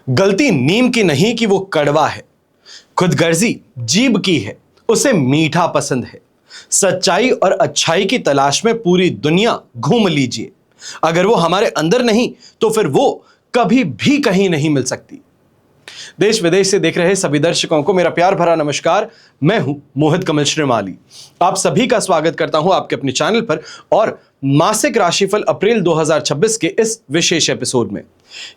गलती नीम की नहीं कि वो कड़वा है, खुदगर्जी जीभ की है, उसे मीठा पसंद है। सच्चाई और अच्छाई की तलाश में पूरी दुनिया घूम लीजिए, अगर वो हमारे अंदर नहीं तो फिर वो कभी भी कहीं नहीं मिल सकती। देश विदेश से देख रहे सभी दर्शकों को मेरा प्यार भरा नमस्कार। मैं हूं मोहित कमल श्रीमाली। आप सभी का स्वागत करता हूं आपके अपने चैनल पर और मासिक राशिफल अप्रैल 2026 के इस विशेष एपिसोड में।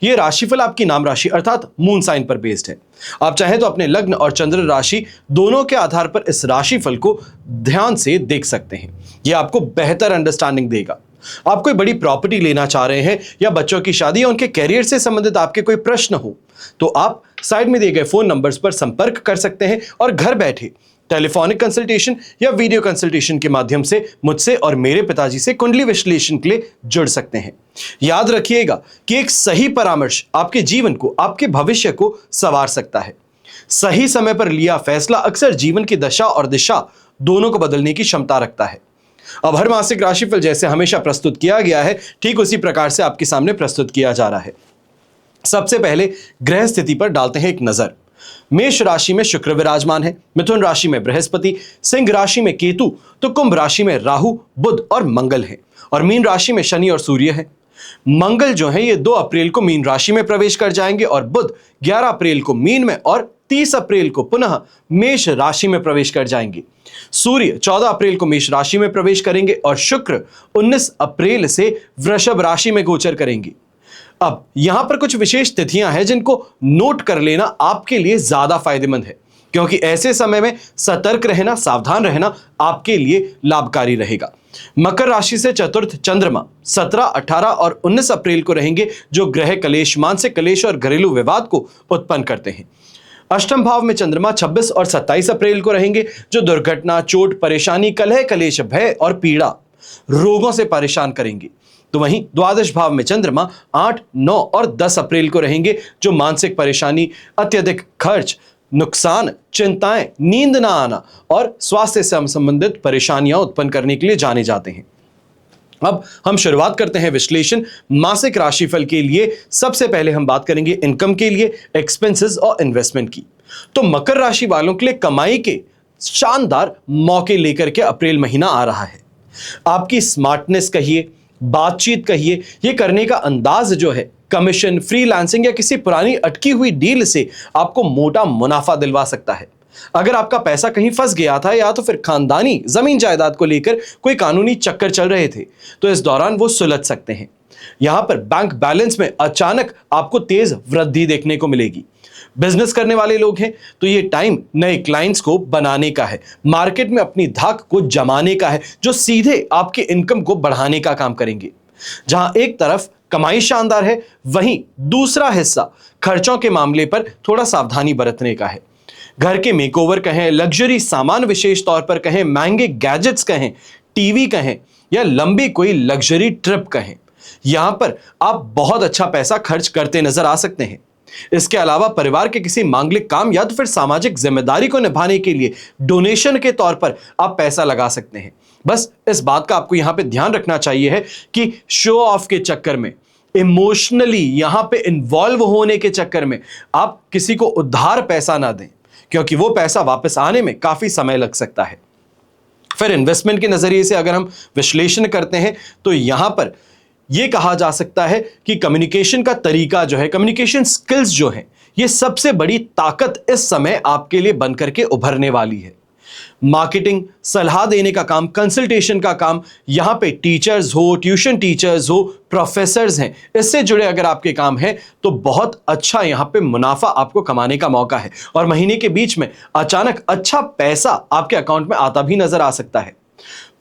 यह राशिफल आपकी नाम राशि अर्थात मून साइन पर बेस्ड है। आप चाहें तो अपने लग्न और चंद्र राशि दोनों के आधार पर इस राशिफल को ध्यान से देख सकते हैं। यह आपको बेहतर अंडरस्टैंडिंग देगा। आप कोई बड़ी प्रॉपर्टी लेना चाह रहे हैं या बच्चों की शादी या उनके कैरियर से संबंधित आपके कोई प्रश्न हो तो आप साइड में दिए गए फोन नंबर्स पर संपर्क कर सकते हैं और घर बैठे टेलीफोनिक कंसल्टेशन या वीडियो कंसल्टेशन के माध्यम से मुझसे और मेरे पिताजी से कुंडली विश्लेषण के लिए जुड़ सकते हैं। याद रखिएगा कि एक सही परामर्श आपके जीवन को, आपके भविष्य को संवार सकता है। सही समय पर लिया फैसला अक्सर जीवन की दशा और दिशा दोनों को बदलने की क्षमता रखता है। अब हर मासिक राशिफल जैसे हमेशा प्रस्तुत किया गया है, ठीक उसी प्रकार से आपके सामने प्रस्तुत किया जा रहा है। सबसे पहले ग्रह स्थिति पर डालते हैं एक नजर। मेष राशि में शुक्र विराजमान है, मिथुन राशि में बृहस्पति, सिंह राशि में केतु, तो कुंभ राशि में राहु, बुध और मंगल है और मीन राशि में शनि और सूर्य है। मंगल जो है ये 2 अप्रैल को मीन राशि में प्रवेश कर जाएंगे और बुध 11 अप्रैल को मीन में और 30 अप्रैल को पुनः मेष राशि में प्रवेश कर जाएंगे। सूर्य 14 अप्रैल को मेष राशि में प्रवेश करेंगे और शुक्र 19 अप्रैल से वृषभ राशि में गोचर करेंगे। अब यहां पर कुछ विशेष तिथियां हैं जिनको नोट कर लेना आपके लिए ज्यादा फायदेमंद है, क्योंकि ऐसे समय में सतर्क रहना, सावधान रहना आपके लिए लाभकारी रहेगा। मकर राशि से चतुर्थ चंद्रमा 17, 18 और 19 अप्रैल को रहेंगे, जो ग्रह कलेश, मानसिक कलेश और घरेलू विवाद को उत्पन्न करते हैं। अष्टम भाव में चंद्रमा 26 और 27 अप्रैल को रहेंगे, जो दुर्घटना, चोट, परेशानी, कलह, कलेश, भय और पीड़ा, रोगों से परेशान करेंगे। तो वहीं द्वादश भाव में चंद्रमा 8, 9 और 10 अप्रैल को रहेंगे, जो मानसिक परेशानी, अत्यधिक खर्च, नुकसान, चिंताएं, नींद ना आना और स्वास्थ्य से संबंधित परेशानियां उत्पन्न करने के लिए जाने जाते हैं। अब हम शुरुआत करते हैं विश्लेषण मासिक राशिफल के लिए। सबसे पहले हम बात करेंगे इनकम के लिए, एक्सपेंसेस और इन्वेस्टमेंट की। तो मकर राशि वालों के लिए कमाई के शानदार मौके लेकर के अप्रैल महीना आ रहा है। आपकी स्मार्टनेस कहिए, बातचीत कहिए, ये करने का अंदाज जो है, कमीशन, फ्रीलांसिंग या किसी पुरानी अटकी हुई डील से आपको मोटा मुनाफा दिलवा सकता है। अगर आपका पैसा कहीं फंस गया था या तो फिर खानदानी जमीन जायदाद को लेकर कोई कानूनी चक्कर चल रहे थे, तो इस दौरान वो सुलझ सकते हैं। यहां पर बैंक बैलेंस में अचानक आपको तेज वृद्धि देखने को मिलेगी। बिजनेस करने वाले लोग हैं तो ये टाइम नए क्लाइंट्स को बनाने का है, मार्केट में अपनी धाक को जमाने का है, जो सीधे आपके इनकम को बढ़ाने का काम करेंगे। जहां एक तरफ कमाई शानदार है, वहीं दूसरा हिस्सा खर्चों के मामले पर थोड़ा सावधानी बरतने का है। घर के मेकओवर कहें, लग्जरी सामान विशेष तौर पर कहें, महंगे गैजेट्स कहें, टीवी कहें या लंबी कोई लग्जरी ट्रिप कहें, यहां पर आप बहुत अच्छा पैसा खर्च करते नजर आ सकते हैं। इसके अलावा परिवार के किसी मांगलिक काम या तो फिर सामाजिक जिम्मेदारी को निभाने के लिए डोनेशन के तौर पर आप पैसा लगा सकते हैं। बस इस बात का आपको यहां पे ध्यान रखना चाहिए है कि शो ऑफ के चक्कर में, इमोशनली यहां पे इन्वॉल्व होने के चक्कर में आप किसी को उधार पैसा ना दें, क्योंकि वो पैसा वापस आने में काफी समय लग सकता है। फिर इन्वेस्टमेंट के नजरिए से अगर हम विश्लेषण करते हैं तो यहां पर यह कहा जा सकता है कि कम्युनिकेशन का तरीका जो है, कम्युनिकेशन स्किल्स जो है, यह सबसे बड़ी ताकत इस समय आपके लिए बनकर के उभरने वाली है। मार्केटिंग, सलाह देने का काम, कंसल्टेशन का काम, यहां पे टीचर्स हो, ट्यूशन टीचर्स हो, प्रोफेसर्स हैं, इससे जुड़े अगर आपके काम हैं तो बहुत अच्छा यहां पे मुनाफा आपको कमाने का मौका है और महीने के बीच में अचानक अच्छा पैसा आपके अकाउंट में आता भी नजर आ सकता है।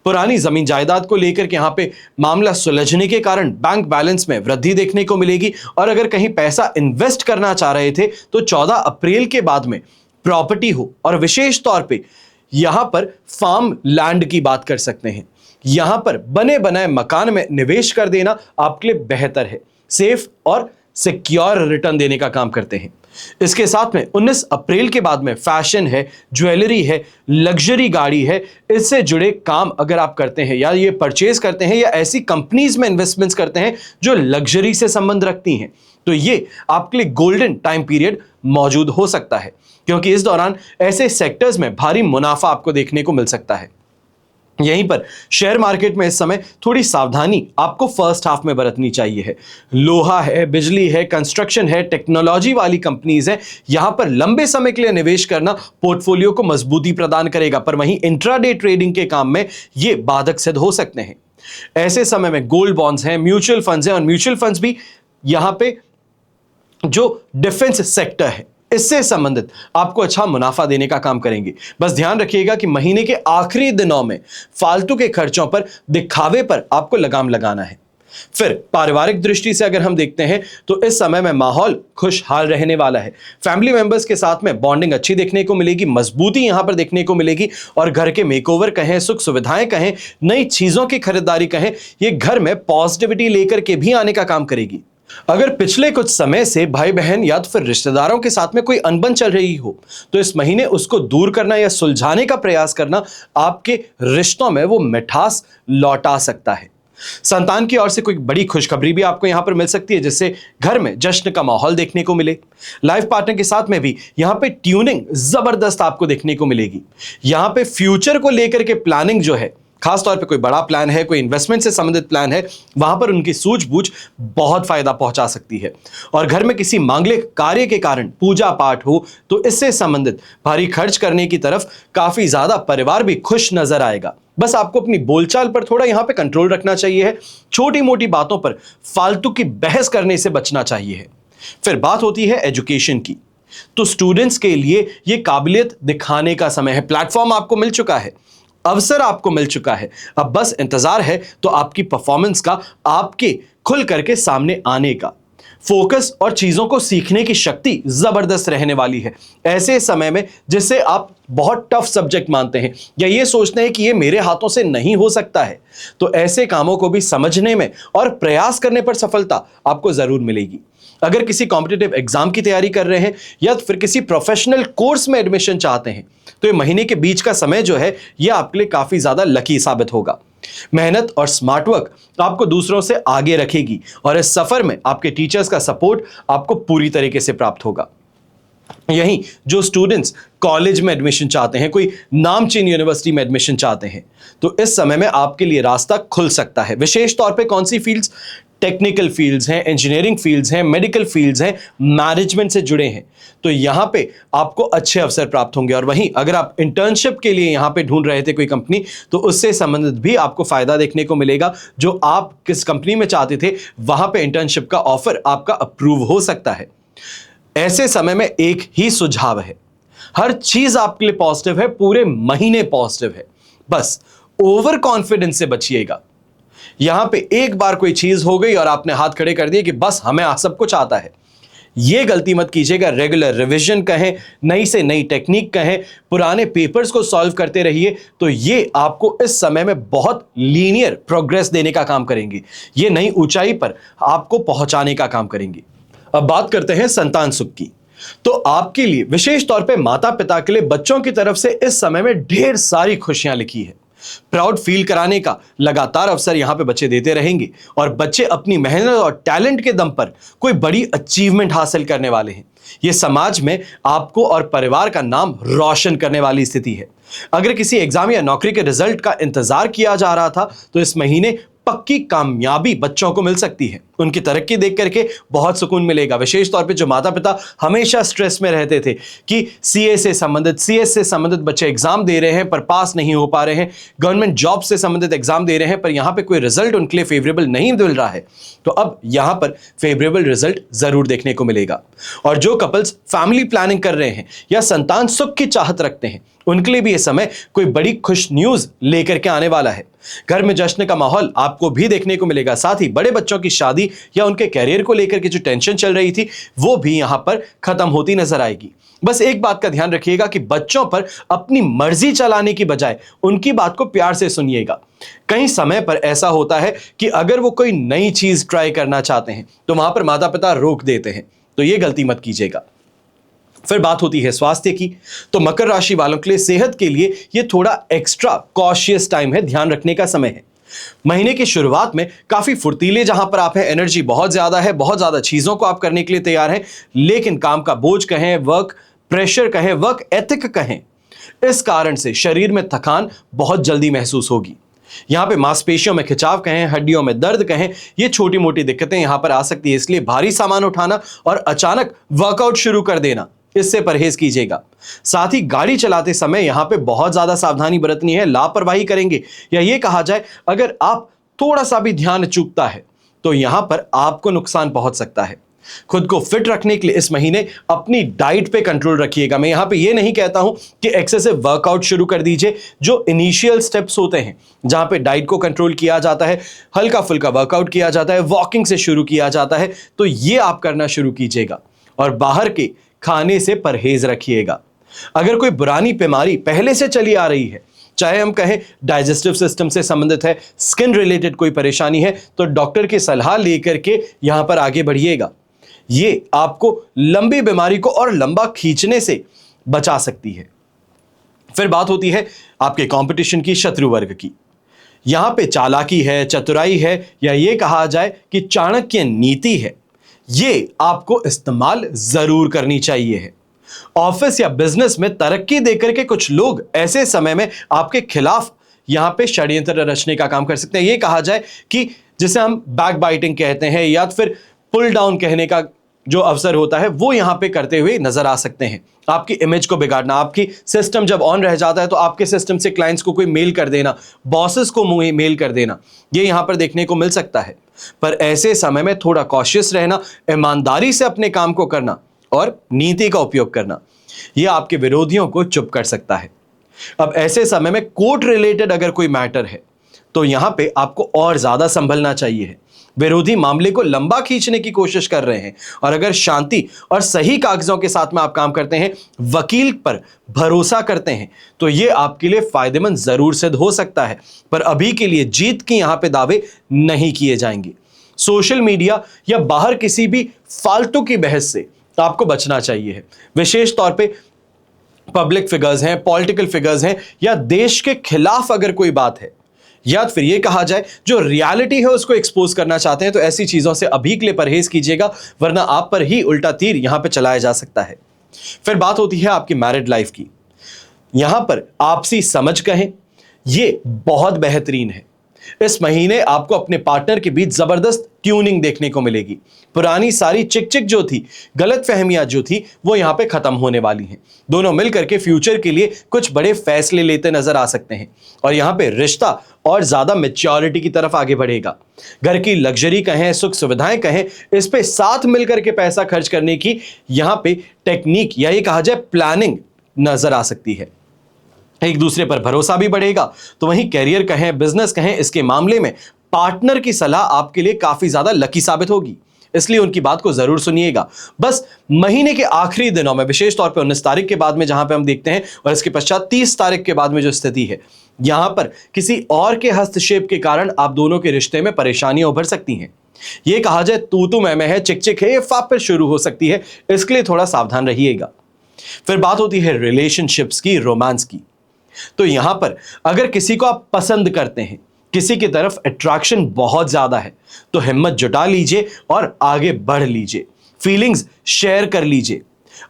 पुरानी जमीन जायदाद को लेकर के यहां पे मामला सुलझने के कारण बैंक बैलेंस में वृद्धि देखने को मिलेगी और अगर कहीं पैसा इन्वेस्ट करना चाह रहे थे तो 14 अप्रैल के बाद में प्रॉपर्टी हो और विशेष तौर पे यहां पर फार्म लैंड की बात कर सकते हैं। यहां पर बने बनाए मकान में निवेश कर देना आपके लिए बेहतर है, सेफ और सिक्योर रिटर्न देने का काम करते हैं। इसके साथ में 19 अप्रैल के बाद में फैशन है, ज्वेलरी है, लग्जरी गाड़ी है, इससे जुड़े काम अगर आप करते हैं या ये परचेज करते हैं या ऐसी कंपनीज में इन्वेस्टमेंट्स करते हैं जो लग्जरी से संबंध रखती हैं, तो ये आपके लिए गोल्डन टाइम पीरियड मौजूद हो सकता है, क्योंकि इस दौरान ऐसे सेक्टर्स में भारी मुनाफा आपको देखने को मिल सकता है। यहीं पर शेयर मार्केट में इस समय थोड़ी सावधानी आपको फर्स्ट हाफ में बरतनी चाहिए है। लोहा है, बिजली है, कंस्ट्रक्शन है, टेक्नोलॉजी वाली कंपनीज है, यहां पर लंबे समय के लिए निवेश करना पोर्टफोलियो को मजबूती प्रदान करेगा, पर वहीं इंट्राडे ट्रेडिंग के काम में ये बाधक सिद्ध हो सकते हैं। ऐसे समय में गोल्ड बॉन्ड्स हैं, म्यूचुअल फंड्स हैं, और म्यूचुअल फंड्स भी यहां पे जो डिफेंस सेक्टर है इससे संबंधित आपको अच्छा मुनाफा देने का काम करेंगे। बस ध्यान रखिएगा कि महीने के आखिरी दिनों में फालतू के खर्चों पर, दिखावे पर आपको लगाम लगाना है। फिर पारिवारिक दृष्टि से अगर हम देखते हैं तो इस समय में माहौल खुशहाल रहने वाला है। फैमिली मेंबर्स के साथ में बॉन्डिंग अच्छी देखने को मिलेगी, मजबूती यहां पर देखने को मिलेगी, और घर के मेकओवर कहें, सुख सुविधाएं कहें, नई चीजों की खरीदारी कहें, ये घर में पॉजिटिविटी लेकर के भी आने का काम करेगी। अगर पिछले कुछ समय से भाई बहन या तो फिर रिश्तेदारों के साथ में कोई अनबन चल रही हो, तो इस महीने उसको दूर करना या सुलझाने का प्रयास करना आपके रिश्तों में वो मिठास लौटा सकता है। संतान की ओर से कोई बड़ी खुशखबरी भी आपको यहां पर मिल सकती है, जिससे घर में जश्न का माहौल देखने को मिले। लाइफ पार्टनर के साथ में भी यहां पे ट्यूनिंग जबरदस्त आपको देखने को मिलेगी। यहां पे फ्यूचर को लेकर के प्लानिंग जो है, खासतौर पे कोई बड़ा प्लान है, कोई इन्वेस्टमेंट से संबंधित प्लान है, वहां पर उनकी सूझबूझ बहुत फायदा पहुंचा सकती है। और घर में किसी मांगलिक कार्य के कारण पूजा पाठ हो तो इससे संबंधित भारी खर्च करने की तरफ काफी ज्यादा परिवार भी खुश नजर आएगा। बस आपको अपनी बोलचाल पर थोड़ा यहां पे कंट्रोल रखना चाहिए है। छोटी मोटी बातों पर फालतू की बहस करने से बचना चाहिए है। फिर बात होती है एजुकेशन की, तो स्टूडेंट्स के लिए यह काबिलियत दिखाने का समय है। प्लेटफॉर्म आपको मिल चुका है, अवसर आपको मिल चुका है, अब बस इंतजार है तो आपकी परफॉर्मेंस का, आपके खुल करके सामने आने का। फोकस और चीजों को सीखने की शक्ति जबरदस्त रहने वाली है ऐसे समय में, जिससे आप बहुत टफ सब्जेक्ट मानते हैं या ये सोचते हैं कि ये मेरे हाथों से नहीं हो सकता है, तो ऐसे कामों को भी समझने में और प्रयास करने पर सफलता आपको जरूर मिलेगी। अगर किसी कॉम्पिटिटिव एग्जाम की तैयारी कर रहे हैं या फिर किसी प्रोफेशनल कोर्स में एडमिशन चाहते हैं, तो ये महीने के बीच का समय जो है यह आपके लिए काफी ज्यादा लकी साबित होगा। मेहनत और स्मार्ट वर्क आपको दूसरों से आगे रखेगी, और इस सफर में आपके टीचर्स का सपोर्ट आपको पूरी तरीके से प्राप्त होगा। यहीं जो स्टूडेंट्स कॉलेज में एडमिशन चाहते हैं, कोई नामचीन यूनिवर्सिटी में एडमिशन चाहते हैं, तो इस समय में आपके लिए रास्ता खुल सकता है। विशेष तौर पे कौन सी फील्ड्स? टेक्निकल फील्ड्स हैं, इंजीनियरिंग फील्ड्स हैं, मेडिकल फील्ड्स हैं, मैनेजमेंट से जुड़े हैं, तो यहां पे आपको अच्छे अवसर प्राप्त होंगे। और वहीं अगर आप इंटर्नशिप के लिए यहां पे ढूंढ रहे थे कोई कंपनी, तो उससे संबंधित भी आपको फायदा देखने को मिलेगा। जो आप किस कंपनी में चाहते थे वहां पे इंटर्नशिप का ऑफर आपका अप्रूव हो सकता है। ऐसे समय में एक ही सुझाव है, हर चीज आपके लिए पॉजिटिव है, पूरे महीने पॉजिटिव है, बस ओवर कॉन्फिडेंस से बचिएगा। यहां पे एक बार कोई चीज हो गई और आपने हाथ खड़े कर दिए कि बस हमें सब कुछ आता है, यह गलती मत कीजिएगा। रेगुलर रिवीजन कहें, नई से नई टेक्निक कहें, पुराने पेपर्स को सॉल्व करते रहिए, तो ये आपको इस समय में बहुत लीनियर प्रोग्रेस देने का काम करेंगे, ये नई ऊंचाई पर आपको पहुंचाने का काम करेंगे। अब बात करते हैं संतान सुख की, तो आपके लिए विशेष तौर पे माता पिता के लिए बच्चों की तरफ से इस समय में ढेर सारी खुशियां लिखी है। प्राउड फील कराने का लगातार अवसर यहां पे बच्चे देते रहेंगे, और बच्चे अपनी मेहनत और टैलेंट के दम पर कोई बड़ी अचीवमेंट हासिल करने वाले हैं। यह समाज में आपको और परिवार का नाम रोशन करने वाली स्थिति है। अगर किसी एग्जाम या नौकरी के रिजल्ट का इंतजार किया जा रहा था, तो इस महीने पक्की कामयाबी बच्चों को मिल सकती है। उनकी तरक्की देख करके बहुत सुकून मिलेगा। विशेष तौर पे जो माता पिता हमेशा स्ट्रेस में रहते थे कि सीए से संबंधित, सीएस से संबंधित बच्चे एग्जाम दे रहे हैं पर पास नहीं हो पा रहे हैं, गवर्नमेंट जॉब से संबंधित एग्जाम दे रहे हैं पर यहां पे कोई रिजल्ट उनके लिए फेवरेबल नहीं मिल रहा है, तो अब यहां पर फेवरेबल रिजल्ट जरूर देखने को मिलेगा। और जो कपल्स फैमिली प्लानिंग कर रहे हैं या संतान सुख की चाहत रखते हैं, उनके लिए भी यह समय कोई बड़ी खुश न्यूज लेकर के आने वाला है। घर में जश्न का माहौल आपको भी देखने को मिलेगा। साथ ही बड़े बच्चों की शादी या उनके कैरियर को लेकर के जो टेंशन चल रही थी, वो भी यहां पर खत्म होती नजर आएगी। बस एक बात का ध्यान रखिएगा कि बच्चों पर अपनी मर्जी चलाने की बजाय उनकी बात को प्यार से सुनिएगा। कई समय पर ऐसा होता है कि अगर वो कोई नई चीज ट्राई करना चाहते हैं, तो वहां पर माता पिता रोक देते हैं, तो ये गलती मत कीजिएगा। फिर बात होती है स्वास्थ्य की, तो मकर राशि वालों के लिए सेहत के लिए ये थोड़ा एक्स्ट्रा कॉशियस टाइम है, ध्यान रखने का समय है। महीने की शुरुआत में काफी फुर्तीले जहां पर आप हैं, एनर्जी बहुत ज्यादा है, बहुत ज्यादा चीजों को आप करने के लिए तैयार हैं, लेकिन काम का बोझ कहें, वर्क प्रेशर कहें, वर्क एथिक कहें, इस कारण से शरीर में थकान बहुत जल्दी महसूस होगी। यहां पे मांसपेशियों में खिंचाव कहें, हड्डियों में दर्द कहें, ये छोटी मोटी दिक्कतें यहां पर आ सकती है। इसलिए भारी सामान उठाना और अचानक वर्कआउट शुरू कर देना, इससे परहेज कीजिएगा। साथ ही गाड़ी चलाते समय यहां पे बहुत ज्यादा सावधानी बरतनी है। लापरवाही करेंगे या ये कहा जाए अगर आप थोड़ा सा भी ध्यान चूकता है तो यहां पर आपको नुकसान पहुंच सकता है। खुद को फिट रखने के लिए इस महीने अपनी डाइट पे कंट्रोल रखिएगा। मैं यहां पे ये नहीं कहता हूं कि एक्सेसिव वर्कआउट शुरू कर दीजिए। जो इनिशियल स्टेप्स होते हैं जहां पे डाइट को कंट्रोल किया जाता है, हल्का फुल्का वर्कआउट किया जाता है, वॉकिंग से शुरू किया जाता है, तो ये आप करना शुरू कीजिएगा और बाहर के खाने से परहेज रखिएगा। अगर कोई पुरानी बीमारी पहले से चली आ रही है, चाहे हम कहें डाइजेस्टिव सिस्टम से संबंधित है, स्किन रिलेटेड कोई परेशानी है, तो डॉक्टर की सलाह लेकर के यहां पर आगे बढ़िएगा। ये आपको लंबी बीमारी को और लंबा खींचने से बचा सकती है। फिर बात होती है आपके कंपटीशन की, शत्रु वर्ग की। यहां पे चालाकी है, चतुराई है, या ये कहा जाए कि चाणक्य नीति है, ये आपको इस्तेमाल जरूर करनी चाहिए है। ऑफिस या बिजनेस में तरक्की देकर के कुछ लोग ऐसे समय में आपके खिलाफ यहां पे षड्यंत्र रचने का काम कर सकते हैं। ये कहा जाए कि जिसे हम बैक बाइटिंग कहते हैं या फिर पुल डाउन कहने का जो अवसर होता है, वो यहां पे करते हुए नजर आ सकते हैं। आपकी इमेज को बिगाड़ना, आपकी सिस्टम जब ऑन रह जाता है तो आपके सिस्टम से क्लाइंट्स को कोई मेल कर देना, बॉसेस को मेल कर देना, ये यहां पर देखने को मिल सकता है। पर ऐसे समय में थोड़ा कॉशियस रहना, ईमानदारी से अपने काम को करना और नीति का उपयोग करना, यह आपके विरोधियों को चुप कर सकता है। अब ऐसे समय में कोर्ट रिलेटेड अगर कोई मैटर है तो यहां पे आपको और ज्यादा संभलना चाहिए है। विरोधी मामले को लंबा खींचने की कोशिश कर रहे हैं और अगर शांति और सही कागजों के साथ में आप काम करते हैं, वकील पर भरोसा करते हैं, तो यह आपके लिए फायदेमंद जरूर सिद्ध हो सकता है। पर अभी के लिए जीत की यहां पे दावे नहीं किए जाएंगे। सोशल मीडिया या बाहर किसी भी फालतू की बहस से आपको बचना चाहिए है। विशेष तौर पे पब्लिक फिगर्स हैं, पॉलिटिकल फिगर्स हैं, या देश के खिलाफ अगर कोई बात है, या फिर ये कहा जाए जो रियलिटी है उसको एक्सपोज करना चाहते हैं, तो ऐसी चीजों से अभी के लिए परहेज कीजिएगा, वरना आप पर ही उल्टा तीर यहां पे चलाया जा सकता है। फिर बात होती है आपकी मैरिड लाइफ की। यहां पर आपसी समझ कहें, ये बहुत बेहतरीन है। इस महीने आपको अपने पार्टनर के बीच जबरदस्त ट्यूनिंग देखने को मिलेगी। पुरानी सारी चिक चिक जो थी, गलतफहमियां जो थी, वो यहां पे खत्म होने वाली हैं। दोनों मिलकर के फ्यूचर के लिए कुछ बड़े फैसले लेते नजर आ सकते हैं और यहां पे रिश्ता और ज्यादा मैच्योरिटी की तरफ आगे बढ़ेगा। घर की लग्जरी कहें, सुख सुविधाएं कहें, इस पे साथ मिलकर के पैसा खर्च करने की यहां पे टेक्निक या ये कहा जाए प्लानिंग नजर आ सकती है। एक दूसरे पर भरोसा भी बढ़ेगा। तो वहीं कैरियर कहें, बिजनेस कहें, इसके मामले में पार्टनर की सलाह आपके लिए काफी ज्यादा लकी साबित होगी, इसलिए उनकी बात को जरूर सुनिएगा। बस महीने के आखिरी दिनों में, विशेष तौर पे 19 तारीख के बाद में जहां पे हम देखते हैं, और इसके पश्चात 30 तारीख के बाद में जो स्थिति है, यहां पर किसी और के हस्तक्षेप के कारण आप दोनों के रिश्ते में परेशानियां उभर सकती हैं। यह कहा जाए तू मैं है, चिक चिक है, ये फाप शुरू हो सकती है, इसके लिए थोड़ा सावधान रहिएगा। फिर बात होती है रिलेशनशिप्स की, रोमांस की। तो यहां पर अगर किसी को आप पसंद करते हैं, किसी की तरफ अट्रैक्शन बहुत ज्यादा है, तो हिम्मत जुटा लीजिए और आगे बढ़ लीजिए। फीलिंग्स शेयर कर लीजिए।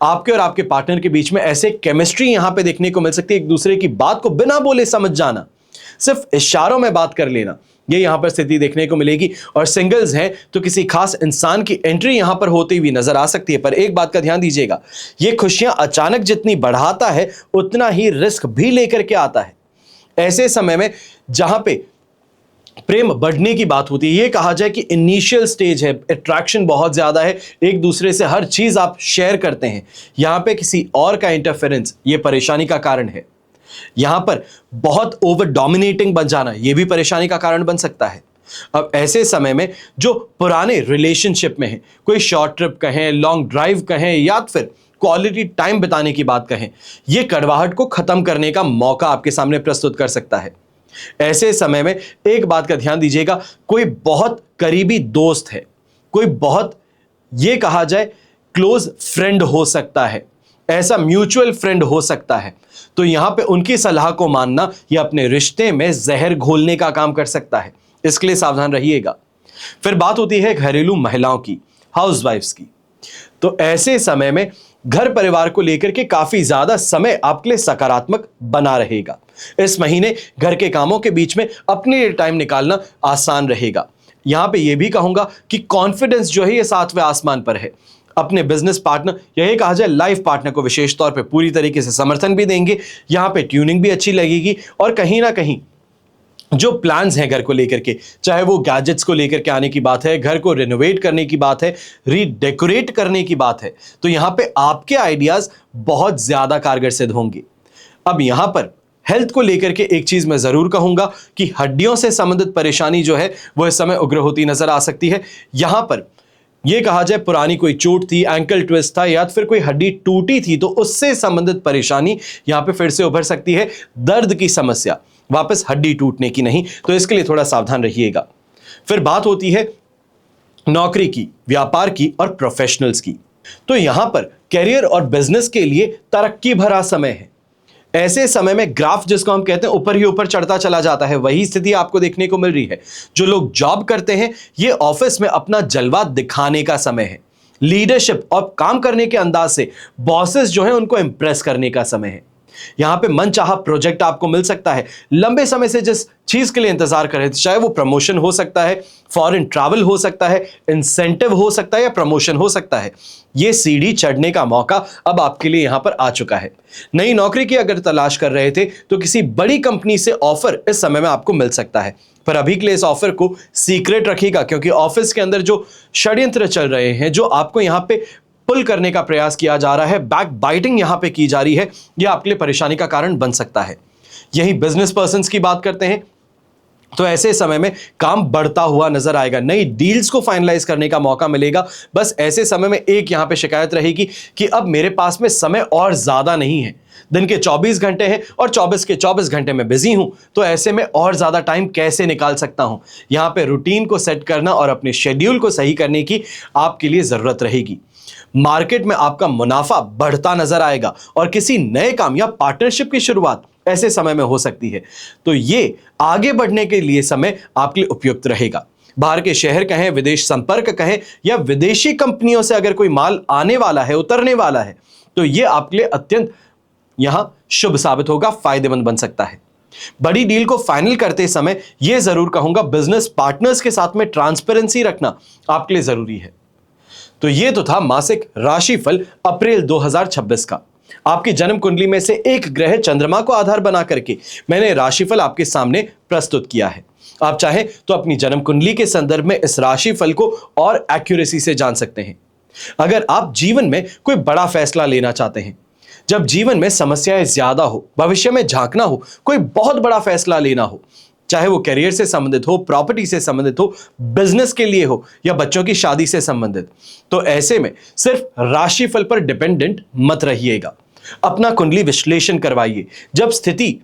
आपके और आपके पार्टनर के बीच में ऐसे केमिस्ट्री यहां पे देखने को मिल सकती है। एक दूसरे की बात को बिना बोले समझ जाना, सिर्फ इशारों में बात कर लेना, ये यहां पर स्थिति देखने को मिलेगी। और सिंगल्स हैं तो किसी खास इंसान की एंट्री यहां पर होती हुई नजर आ सकती है। पर एक बात का ध्यान दीजिएगा, ये खुशियां अचानक जितनी बढ़ाता है उतना ही रिस्क भी लेकर के आता है। ऐसे समय में जहां पे प्रेम बढ़ने की बात होती है, ये कहा जाए कि इनिशियल स्टेज है, अट्रैक्शन बहुत ज्यादा है, एक दूसरे से हर चीज आप शेयर करते हैं, यहां पे किसी और का इंटरफेरेंस ये परेशानी का कारण है। यहां पर बहुत ओवर डोमिनेटिंग बन जाना, यह भी परेशानी का कारण बन सकता है। अब ऐसे समय में जो पुराने रिलेशनशिप में है, कोई शॉर्ट ट्रिप कहें, लॉन्ग ड्राइव कहें, या फिर क्वालिटी टाइम बिताने की बात कहें, यह कड़वाहट को खत्म करने का मौका आपके सामने प्रस्तुत कर सकता है। ऐसे समय में एक बात का ध्यान दीजिएगा, कोई बहुत करीबी दोस्त है, कोई बहुत ये कहा जाए क्लोज फ्रेंड हो सकता है। ऐसा म्यूचुअल फ्रेंड हो सकता है, तो यहां पे उनकी सलाह को मानना यह अपने रिश्ते में जहर घोलने का काम कर सकता है, इसके लिए सावधान रहिएगा। फिर बात होती है घरेलू महिलाओं की, हाउसवाइफ्स की। तो ऐसे समय में घर परिवार को लेकर के काफी ज्यादा समय आपके लिए सकारात्मक बना रहेगा। इस महीने घर के कामों के बीच में अपने लिए टाइम निकालना आसान रहेगा। यहां पे यह भी कहूंगा कि कॉन्फिडेंस जो है ये 7वें आसमान पर है। अपने बिजनेस पार्टनर, यही कहा जाए लाइफ पार्टनर को विशेष तौर पे पूरी तरीके से समर्थन भी देंगे। यहां पे ट्यूनिंग भी अच्छी लगेगी और कहीं ना कहीं जो प्लान्स हैं घर को लेकर के, चाहे वो गैजेट्स को लेकर के आने की बात है, घर को रिनोवेट करने की बात है, रीडेकोरेट करने की बात है, तो यहां पे आपके आइडियाज बहुत ज्यादा कारगर सिद्ध होंगे। अब यहां पर हेल्थ को लेकर के एक चीज मैं जरूर कहूंगा कि हड्डियों से संबंधित परेशानी जो है वो इस समय उग्र होती नजर आ सकती है। यहां पर यह कहा जाए पुरानी कोई चोट थी, एंकल ट्विस्ट था या फिर कोई हड्डी टूटी थी, तो उससे संबंधित परेशानी यहां पे फिर से उभर सकती है। दर्द की समस्या, वापस हड्डी टूटने की नहीं, तो इसके लिए थोड़ा सावधान रहिएगा। फिर बात होती है नौकरी की, व्यापार की और प्रोफेशनल्स की। तो यहां पर करियर और बिजनेस के लिए तरक्की भरा समय है। ऐसे समय में ग्राफ जिसको हम कहते हैं ऊपर ही ऊपर चढ़ता चला जाता है, वही स्थिति आपको देखने को मिल रही है। जो लोग जॉब करते हैं, ये ऑफिस में अपना जलवा दिखाने का समय है। लीडरशिप और काम करने के अंदाज से बॉसेस जो हैं उनको इंप्रेस करने का समय है। यहां पे मनचाहा प्रोजेक्ट आपको मिल सकता है। लंबे समय से जिस चीज के लिए इंतजार कर रहे थे, चाहे वो प्रमोशन हो सकता है, फॉरेन ट्रैवल हो सकता है, इंसेंटिव हो सकता है या प्रमोशन हो सकता है, ये सीढ़ी चढ़ने का मौका अब आपके लिए यहां पर आ चुका है। नई नौकरी की अगर तलाश कर रहे थे तो किसी बड़ी कंपनी से ऑफर इस समय में आपको मिल सकता है, पर अभी के लिए इस ऑफर को सीक्रेट रखिएगा, क्योंकि ऑफिस के अंदर जो षड्यंत्र चल रहे हैं, जो आपको यहां पे पुल करने का प्रयास किया जा रहा है, बैक बाइटिंग यहां पे की जा रही है, यह आपके लिए परेशानी का कारण बन सकता है। यही बिजनेस पर्संस की बात करते हैं तो ऐसे समय में काम बढ़ता हुआ नजर आएगा, नई डील्स को फाइनलाइज करने का मौका मिलेगा। बस ऐसे समय में एक यहां पे शिकायत रहेगी कि अब मेरे पास में समय और ज्यादा नहीं है, दिन के 24 घंटे हैं और 24 के 24 घंटे में बिजी हूं, तो ऐसे में और ज्यादा टाइम कैसे निकाल सकता हूं। यहां पे रूटीन को सेट करना और अपने शेड्यूल को सही करने की आपके लिए जरूरत रहेगी। मार्केट में आपका मुनाफा बढ़ता नजर आएगा और किसी नए काम या पार्टनरशिप की शुरुआत ऐसे समय में हो सकती है, तो ये आगे बढ़ने के लिए समय आपके लिए उपयुक्त रहेगा। बाहर के शहर कहें, विदेश संपर्क कहें या विदेशी कंपनियों से अगर कोई माल आने वाला है, उतरने वाला है, तो यह आपके लिए अत्यंत यहां शुभ साबित होगा, फायदेमंद बन सकता है। बड़ी डील को फाइनल करते समय यह जरूर कहूंगा, बिजनेस पार्टनर्स के साथ में ट्रांसपेरेंसी रखना आपके लिए जरूरी है। तो ये तो था मासिक राशिफल अप्रैल 2026 का। आपकी जन्म कुंडली में से एक ग्रह चंद्रमा को आधार बना करके मैंने राशिफल आपके सामने प्रस्तुत किया है। आप चाहें तो अपनी जन्म कुंडली के संदर्भ में इस राशिफल को और एक्यूरेसी से जान सकते हैं। अगर आप जीवन में कोई बड़ा फैसला लेना चाहते हैं, जब जीवन में समस्याएं ज्यादा हो, भविष्य में झांकना हो, कोई बहुत बड़ा फैसला लेना हो, चाहे वो करियर से संबंधित हो, प्रॉपर्टी से संबंधित हो, बिजनेस के लिए हो या बच्चों की शादी से संबंधित, तो ऐसे में सिर्फ राशिफल पर डिपेंडेंट मत रहिएगा। अपना कुंडली विश्लेषण करवाइए। जब स्थिति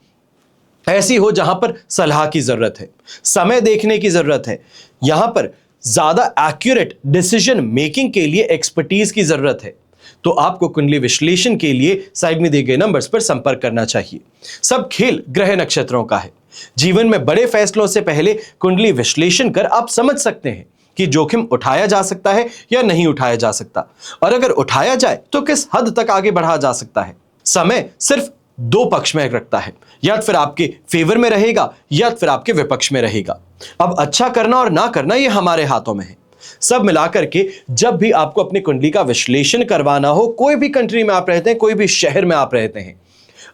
ऐसी हो जहां पर सलाह की जरूरत है, समय देखने की जरूरत है, यहां पर ज्यादा एक्यूरेट डिसीजन मेकिंग के लिए एक्सपर्टीज की जरूरत है, तो आपको कुंडली विश्लेषण के लिए साइड में दिए गए नंबर्स पर संपर्क करना चाहिए। सब खेल ग्रह नक्षत्रों का है। जीवन में बड़े फैसलों से पहले कुंडली विश्लेषण कर आप समझ सकते हैं कि जोखिम उठाया जा सकता है या नहीं उठाया जा सकता, और अगर उठाया जाए तो किस हद तक आगे बढ़ा जा सकता है। समय सिर्फ दो पक्ष में रखता है, या फिर आपके फेवर में रहेगा या फिर आपके विपक्ष में रहेगा। अब अच्छा करना और ना करना ये हमारे हाथों में है। सब मिलाकर के जब भी आपको अपनी कुंडली का विश्लेषण करवाना हो, कोई भी कंट्री में आप रहते हैं, कोई भी शहर में आप रहते हैं,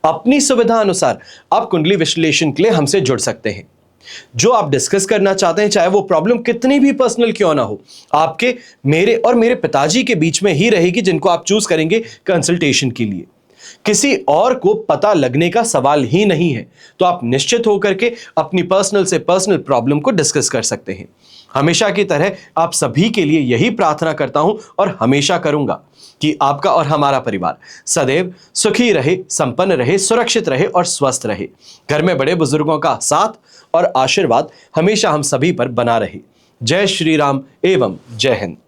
अपनी सुविधा अनुसार आप कुंडली विश्लेषण के लिए हमसे जुड़ सकते हैं। जो आप डिस्कस करना चाहते हैं, चाहे वो प्रॉब्लम कितनी भी पर्सनल क्यों ना हो, आपके, मेरे और मेरे पिताजी के बीच में ही रहेगी, जिनको आप चूज करेंगे कंसल्टेशन के लिए। किसी और को पता लगने का सवाल ही नहीं है, तो आप निश्चित होकर के अपनी पर्सनल से पर्सनल प्रॉब्लम को डिस्कस कर सकते हैं। हमेशा की तरह आप सभी के लिए यही प्रार्थना करता हूं और हमेशा करूंगा कि आपका और हमारा परिवार सदैव सुखी रहे, संपन्न रहे, सुरक्षित रहे और स्वस्थ रहे। घर में बड़े बुजुर्गों का साथ और आशीर्वाद हमेशा हम सभी पर बना रहे। जय श्री राम एवं जय हिंद।